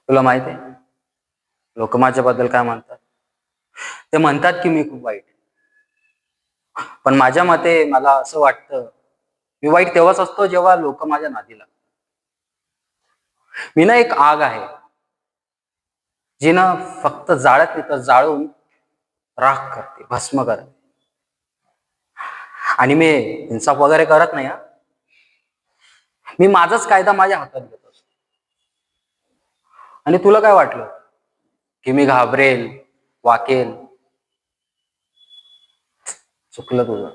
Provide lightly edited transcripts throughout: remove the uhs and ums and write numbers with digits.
तुला माहित आहे लोक माझ्याबद्दल काय म्हणतात? ते म्हणतात की मी खूप वाईट आहे. पण माझ्या मते मला असं वाटतं, मी वाईट तेव्हाच असतो जेव्हा लोक माझ्या नादी लागतात. मी ना एक आग आहे, जी ना फक्त जाळत नाही तर जाळून राख करते, भस्म करते. आणि मी इन्साफ वगैरे करत नाही हा. मी माझाच कायदा माझ्या हातात घेत असतो. आणि तुला काय वाटलं की मी घाबरेल, वाकेल? चुकलं तुझं.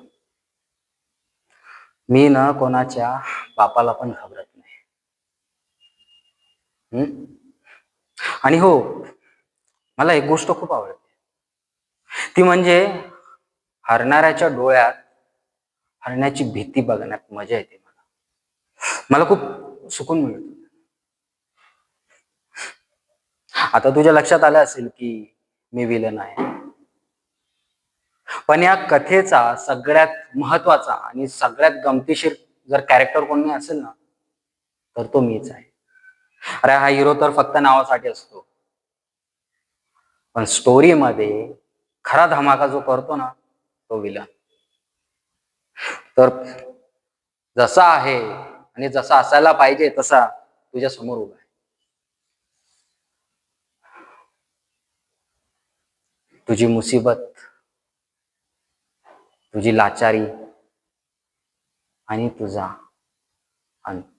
मी ना कोणाच्या बापाला पण घाबरत नाही. हम्म? आणि हो, मला एक गोष्ट खूप आवडते, ती म्हणजे हरणाऱ्याच्या डोळ्यात हरण्याची भीती बघण्यात मजा येते. मला खूप सुकून मिळतो. आता तुझ्या लक्षात आलं असेल की मी विलन आहे, पण या कथेचा सगळ्यात महत्वाचा आणि सगळ्यात गमतीशीर जर कॅरेक्टर कोणी असेल ना, तर तो मीच आहे. अरे हा हिरो तर फक्त नावासाठी असतो, पण स्टोरी मध्ये खरा धमाका जो करतो ना, तो विलन. तर जसा आहे आणि जसा असायला पाहिजे तसा तुझ्या समोर उभा आहे. तुझी मुसीबत, तुझी लाचारी आणि तुझा अंत.